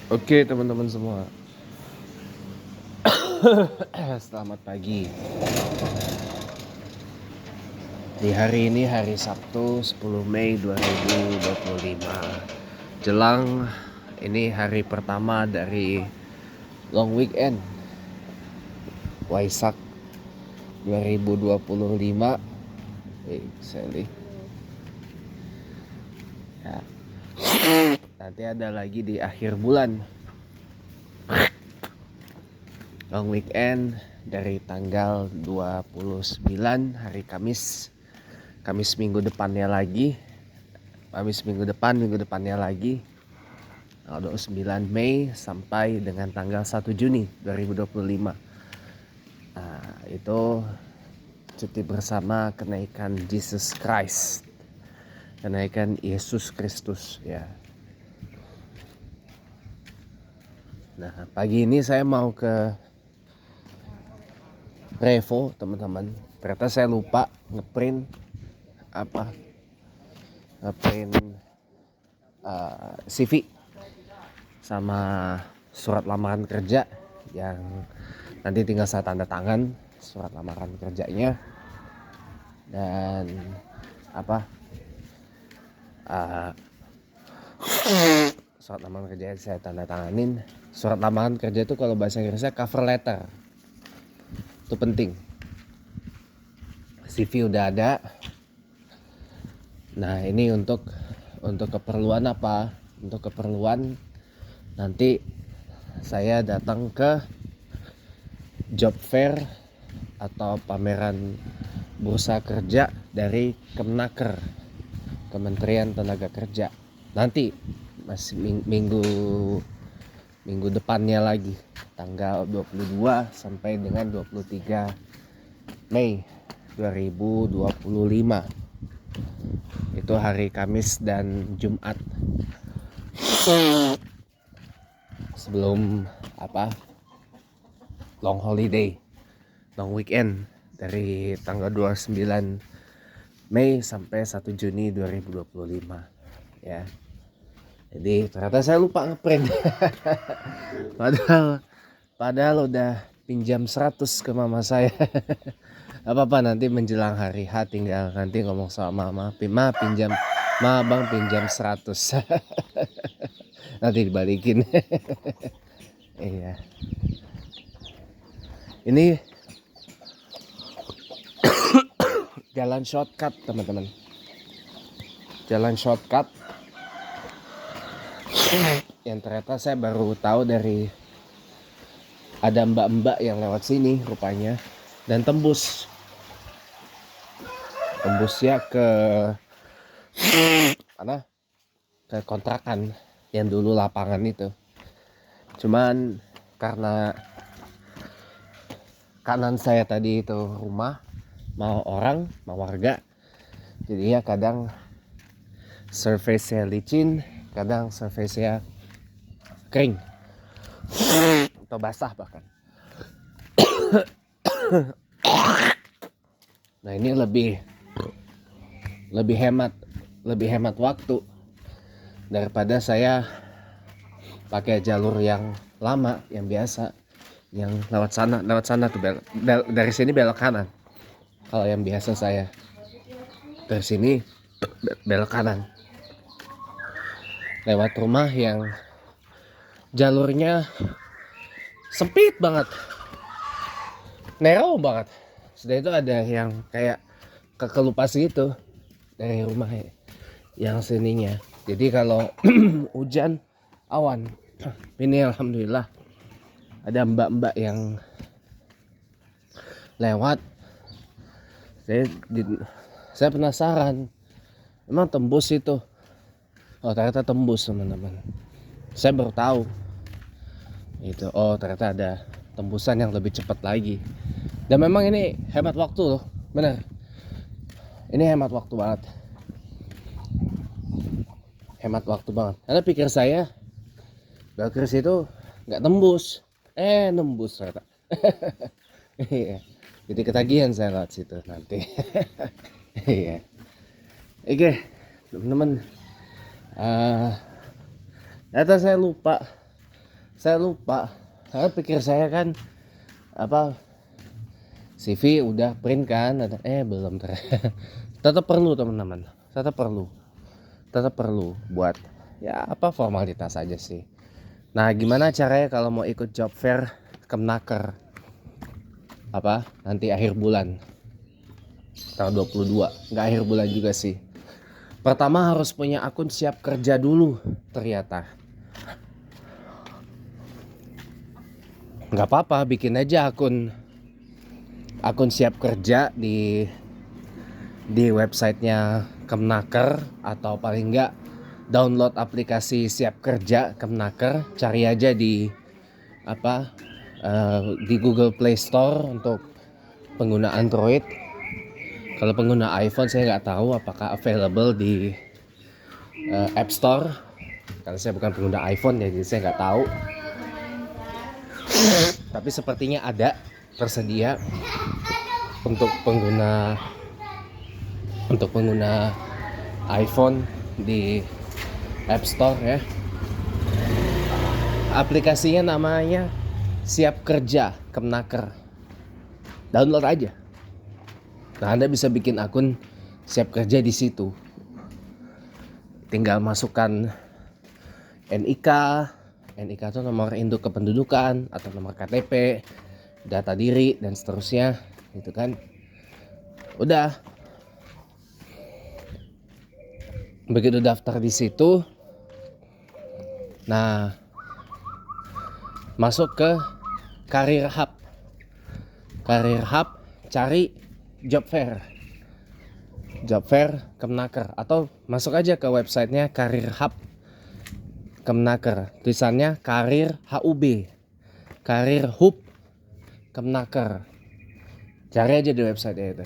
Oke teman-teman semua. Selamat pagi. Di hari ini hari Sabtu 10 Mei 2025. Jelang ini hari pertama dari long weekend Waisak 2025. Sally. Ya. Nanti ada lagi di akhir bulan long weekend dari tanggal 29 hari Kamis minggu depannya lagi. Minggu depannya lagi 29 Mei sampai dengan tanggal 1 Juni 2025. Nah, itu cuti bersama kenaikan Jesus Christ, kenaikan Yesus Kristus ya. Nah, pagi ini saya mau ke Revo teman-teman. Ternyata saya lupa ngeprint CV sama surat lamaran kerja yang nanti tinggal saya tanda tangan surat lamaran kerjanya, dan surat lamaran kerja saya tanda tanganin. Surat lamaran kerja itu kalau bahasa Inggrisnya cover letter, itu penting. CV udah ada. Nah, ini untuk keperluan apa? Untuk keperluan nanti saya datang ke job fair atau pameran bursa kerja dari Kemnaker, Kementerian Tenaga Kerja. Nanti masih minggu depannya lagi, tanggal 22 sampai dengan 23 Mei 2025. Itu hari Kamis dan Jumat sebelum long holiday, long weekend dari tanggal 29 Mei sampai 1 Juni 2025 ya. Jadi ternyata saya lupa ngeprint. padahal udah pinjam 100 ke mama saya. Apa nanti menjelang hari H tinggal nanti ngomong sama mama, pinjam, bang pinjam 100. Nanti dibalikin. Iya. Ini jalan shortcut teman-teman. Jalan shortcut yang ternyata saya baru tahu dari ada mbak-mbak yang lewat sini rupanya, dan tembusnya ke mana? Ke kontrakan yang dulu lapangan itu. Cuman karena kanan saya tadi itu rumah, mau orang, mau warga, jadinya kadang surface-nya licin, kadang surface-nya kering atau basah bahkan. Nah, ini lebih hemat waktu daripada saya pakai jalur yang lama, yang biasa, yang lewat sana tuh dari sini belok kanan. Kalau yang biasa saya dari sini belok kanan lewat rumah yang jalurnya sempit banget, narrow banget. Sudah itu ada yang kayak kekelupas gitu dari rumah yang sininya. Jadi kalau hujan awan. Ini alhamdulillah ada mbak-mbak yang lewat. Saya penasaran, emang tembus itu? Oh, ternyata tembus teman-teman. Saya baru tahu itu. Oh, ternyata ada tembusan yang lebih cepat lagi. Dan memang ini hemat waktu loh, benar. Ini hemat waktu banget. Karena pikir saya Belkris itu nggak tembus, nembus ternyata. Iya. Jadi ketagihan saya lewat situ nanti. Iya. Oke, teman-teman. Ternyata saya lupa Saya lupa. Karena pikir saya kan apa, CV udah print kan, belum tetap perlu teman-teman, tetap perlu buat ya apa formalitas aja sih. Nah, gimana caranya kalau mau ikut job fair Kemnaker apa nanti akhir bulan tanggal 22, nggak akhir bulan juga sih. Pertama harus punya akun siap kerja dulu ternyata. Nggak apa-apa, bikin aja akun siap kerja di websitenya Kemnaker, atau paling enggak download aplikasi siap kerja Kemnaker, cari aja di di Google Play Store untuk pengguna Android. Kalau pengguna iPhone saya nggak tahu apakah available di App Store, karena saya bukan pengguna iPhone ya, jadi saya nggak tahu. Tapi sepertinya ada tersedia untuk pengguna iPhone di App Store ya. Aplikasinya namanya Siap Kerja Kemnaker. Download aja. Nah, Anda bisa bikin akun siap kerja di situ. Tinggal masukkan NIK itu nomor induk kependudukan atau nomor KTP, data diri dan seterusnya, gitu kan. Udah. Begitu daftar di situ, nah masuk ke Career Hub, cari job fair Kemnaker, atau masuk aja ke websitenya Career Hub Kemnaker, tulisannya Career Hub Kemnaker. Cari aja di website itu.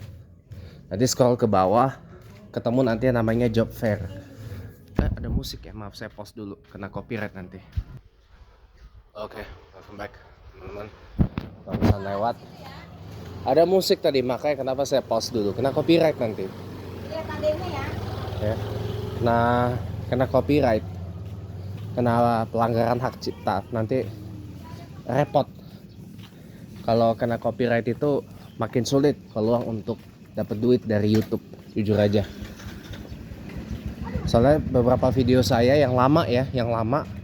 Nanti scroll ke bawah, ketemu nanti yang namanya job fair. Ada musik ya, maaf saya pause dulu, kena copyright nanti. Oke, welcome back teman-teman. Barusan lewat ada musik tadi, makanya kenapa saya pause dulu, kena copyright nanti. Lihat adanya ya. Kena copyright, kena pelanggaran hak cipta, nanti repot. Kalau kena copyright itu makin sulit peluang untuk dapat duit dari YouTube, jujur aja. Soalnya beberapa video saya yang lama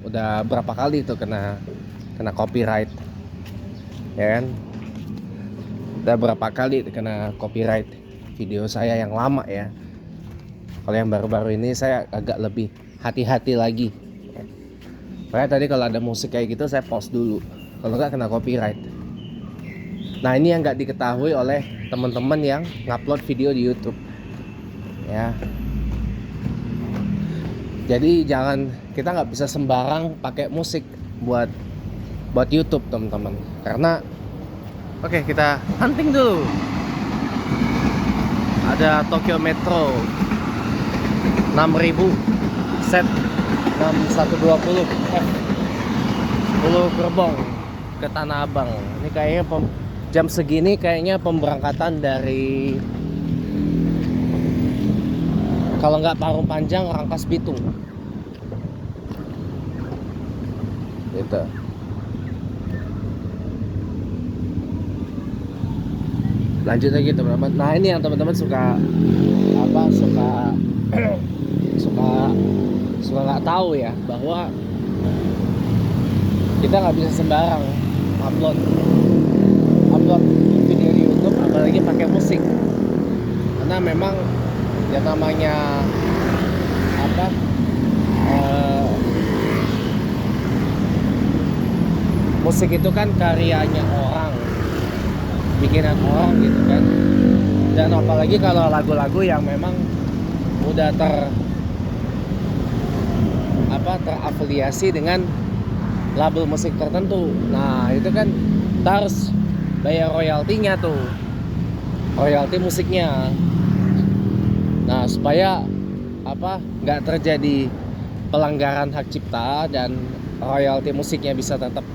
udah berapa kali itu kena copyright, ya kan? Udah berapa kali kena copyright video saya yang lama ya. Kalau yang baru-baru ini saya agak lebih hati-hati lagi. Makanya tadi kalau ada musik kayak gitu saya pause dulu, kalau nggak kena copyright. Nah, ini yang nggak diketahui oleh teman-teman yang ngupload video di YouTube ya. Jadi kita nggak bisa sembarang pakai musik buat YouTube teman-teman, karena oke, kita hunting dulu. Ada Tokyo Metro 6000 set 6120 F 10 gerbong ke Tanah Abang. Ini kayaknya jam segini kayaknya pemberangkatan dari, kalau nggak Parung Panjang, Rangkas Bitung gitu. Lanjut lagi teman-teman. Nah, ini yang teman-teman suka nggak tahu ya, bahwa kita nggak bisa sembarang upload video di YouTube, apalagi pakai musik, karena memang yang namanya musik itu kan karyanya orang, bikinan orang gitu kan. Dan apalagi kalau lagu-lagu yang memang udah terafiliasi dengan label musik tertentu. Nah, itu kan kita harus bayar royaltinya tuh, royalti musiknya. Nah, supaya nggak terjadi pelanggaran hak cipta dan royalti musiknya bisa tetap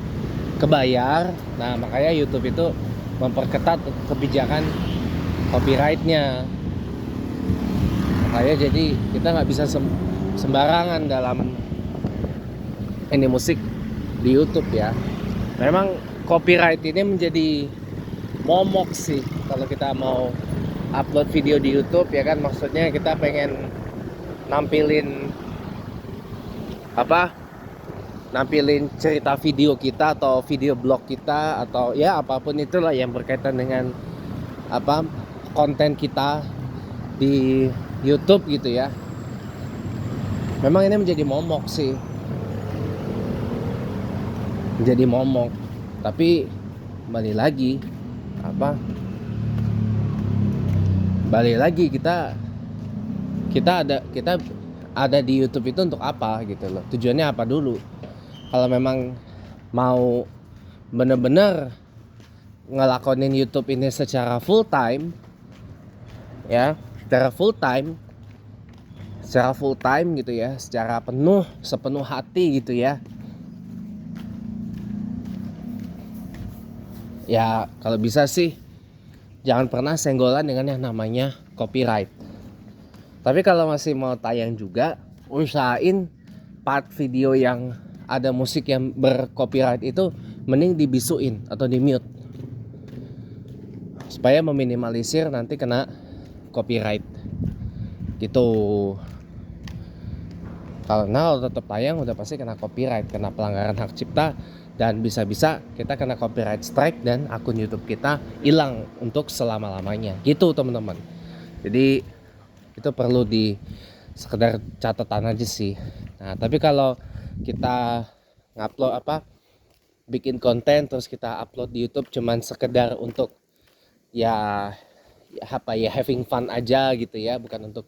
kebayar. Nah, makanya YouTube itu memperketat kebijakan copyrightnya. Makanya jadi kita nggak bisa sembarangan dalam ini musik di YouTube ya. Memang copyright ini menjadi momok sih kalau kita mau upload video di YouTube ya kan, maksudnya kita pengen nampilin apa? Nampilin cerita video kita atau video blog kita atau ya apapun itulah yang berkaitan dengan apa konten kita di YouTube gitu ya. Memang ini menjadi momok sih, menjadi momok. Tapi balik lagi balik lagi kita ada di YouTube itu untuk apa gitu loh, tujuannya apa dulu. Kalau memang mau bener-bener ngelakonin YouTube ini secara full time ya, secara full time gitu ya, secara sepenuh hati gitu ya. Ya kalau bisa sih jangan pernah senggolan dengan yang namanya copyright. Tapi kalau masih mau tayang juga, usahain part video yang ada musik yang bercopyright itu mending dibisuin atau di mute, supaya meminimalisir nanti kena copyright gitu. Karena kalau tetap tayang udah pasti kena copyright, kena pelanggaran hak cipta, dan bisa-bisa kita kena copyright strike dan akun YouTube kita hilang untuk selama-lamanya gitu teman-teman. Jadi itu perlu di sekedar catatan aja sih. Nah tapi kalau kita ngupload bikin konten terus kita upload di YouTube cuman sekedar untuk ya having fun aja gitu ya, bukan untuk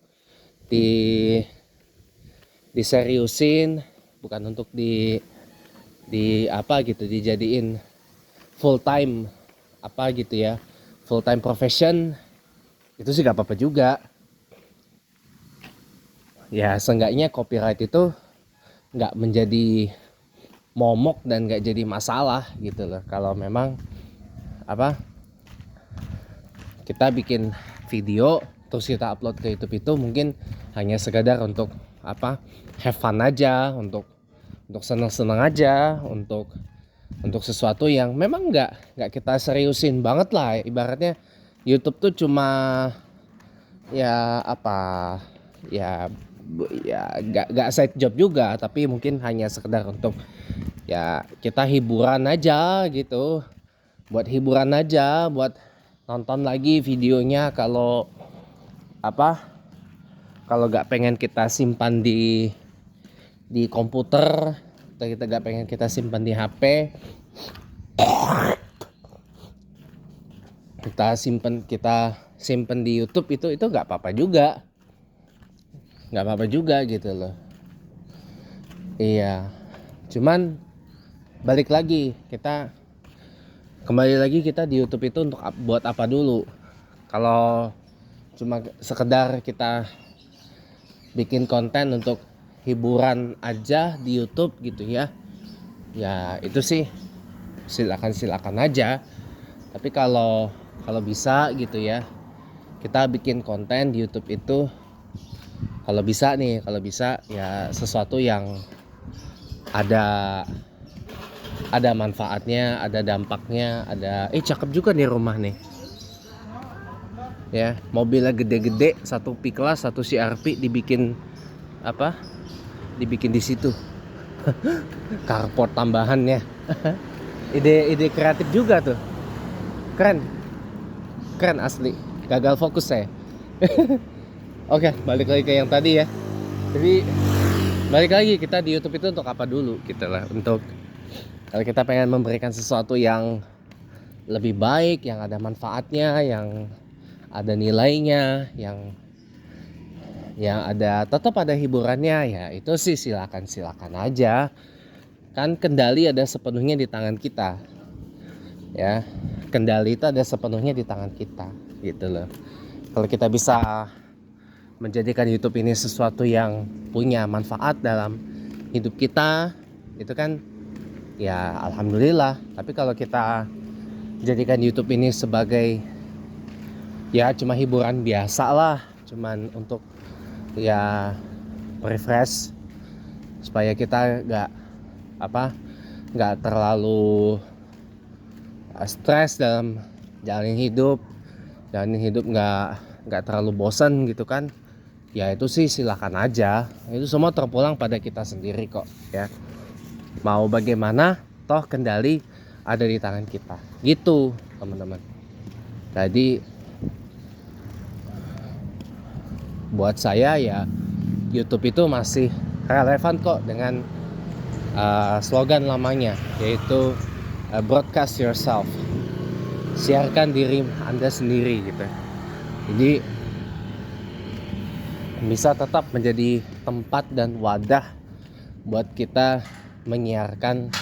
diseriusin, bukan untuk dijadiin full time gitu ya, full time profession, itu sih gak apa-apa juga ya. Seenggaknya copyright itu gak menjadi momok dan gak jadi masalah gitu loh. Kalau memang kita bikin video terus kita upload ke YouTube itu mungkin hanya sekedar untuk have fun aja, untuk senang-senang aja, untuk sesuatu yang memang nggak kita seriusin banget lah. Ibaratnya YouTube tuh cuma ya nggak side job juga, tapi mungkin hanya sekedar untuk ya kita hiburan aja gitu, buat hiburan aja, buat nonton lagi videonya. Kalau kalau nggak pengen kita simpan di komputer atau kita nggak pengen kita simpan di HP, kita simpan di YouTube, itu nggak apa-apa juga, gitu loh. Iya, cuman kembali lagi kita di YouTube itu untuk buat apa dulu. Kalau cuma sekedar kita bikin konten untuk hiburan aja di YouTube gitu ya, ya itu sih silakan aja. Tapi kalau bisa gitu ya, kita bikin konten di YouTube itu kalau bisa ya sesuatu yang ada manfaatnya, ada dampaknya, ada cakep juga nih rumah nih ya, mobilnya gede-gede, satu P-Class, satu CR-V, dibikin di situ. Carport tambahannya. ide kreatif juga tuh, keren asli. Gagal fokus saya. Oke, balik lagi ke yang tadi ya. Jadi balik lagi, kita di YouTube itu untuk apa dulu gitu lah. Untuk kalau kita pengen memberikan sesuatu yang lebih baik, yang ada manfaatnya, yang ada nilainya, yang tetap ada hiburannya, ya itu sih silakan aja. Kan kendali ada sepenuhnya di tangan kita ya, kendali itu ada sepenuhnya di tangan kita gitu loh. Kalau kita bisa menjadikan YouTube ini sesuatu yang punya manfaat dalam hidup kita, itu kan ya alhamdulillah. Tapi kalau kita jadikan YouTube ini sebagai ya cuma hiburan biasa lah, cuman untuk ya refresh supaya kita nggak terlalu stres dalam jalanin hidup nggak terlalu bosan gitu kan, ya itu sih silakan aja. Itu semua terpulang pada kita sendiri kok ya. Mau bagaimana, toh kendali ada di tangan kita gitu teman-teman. Jadi buat saya ya YouTube itu masih relevan kok dengan slogan lamanya, yaitu broadcast yourself, siarkan diri Anda sendiri gitu. Jadi bisa tetap menjadi tempat dan wadah buat kita menyiarkan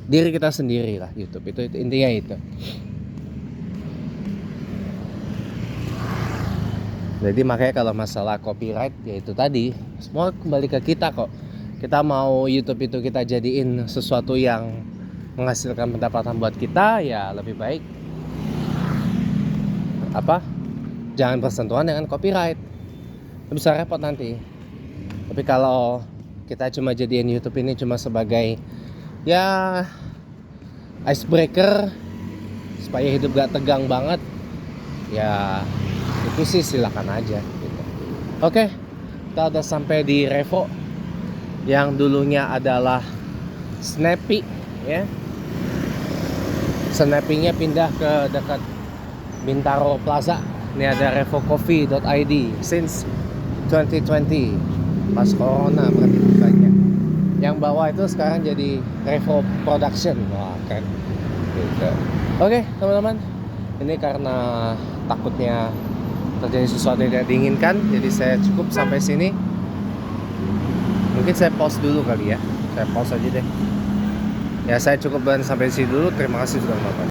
diri kita sendiri lah. YouTube itu intinya itu. Jadi makanya kalau masalah copyright ya itu tadi, semua kembali ke kita kok. Kita mau YouTube itu kita jadiin sesuatu yang menghasilkan pendapatan buat kita, ya lebih baik jangan bersentuhan dengan copyright. Bisa repot nanti. Tapi kalau kita cuma jadiin YouTube ini cuma sebagai ya icebreaker supaya hidup gak tegang banget, ya itu sih silakan aja gitu. Oke, kita udah sampai di Revo yang dulunya adalah Snappy ya. Snappy-nya pindah ke dekat Bintaro Plaza. Ini ada revocoffee.id since 2020 pas corona berarti bukanya. Yang bawah itu sekarang jadi Revo Production. Wah keren gitu. Oke teman-teman, ini karena takutnya terjadi sesuatu yang tidak diinginkan, jadi saya cukup sampai sini. Mungkin saya pause dulu kali ya. Saya pause aja deh. Ya saya cukup sampai sini dulu. Terima kasih sudah menonton.